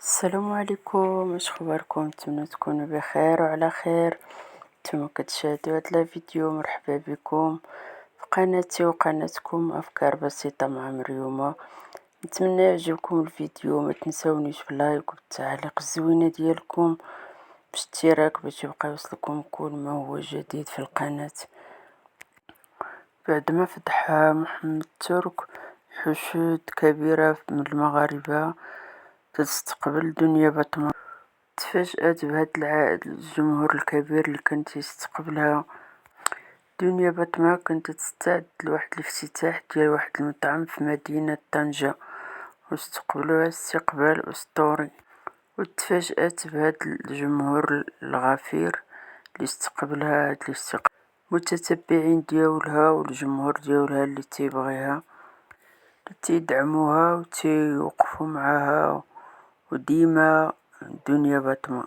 السلام عليكم، اش اخباركم؟ نتمنى تكونوا بخير وعلى خير. نتوما كتشاهدوا هاد الفيديو، مرحبا بكم في قناتي وقناتكم افكار بسيطه مع مريومه. نتمنى يعجبكم الفيديو، ما تنسونيش باللايك والتعليق الزوينه ديالكم، باشتراك باش يبقى يوصلكم كل ما هو جديد في القناه. بعد ما فتح محمد ترك حشود كبيره من المغاربه تستقبل دنيا بطمة، تفاجأت بهاد الجمهور الكبير اللي كانت يستقبلها. دنيا بطمة كانت تستعد لواحد الافتتاح ديال واحد المطعم في مدينة طنجة، واستقبلوها استقبال أسطوري، وتفاجأت بهاد الجمهور الغفير اللي استقبلها. هاد الاستقبال متتبعين ديالها والجمهور ديالها اللي تيبغيها، اللي تيدعموها وتيوقفوا معاها، وديما دنيا بطمة.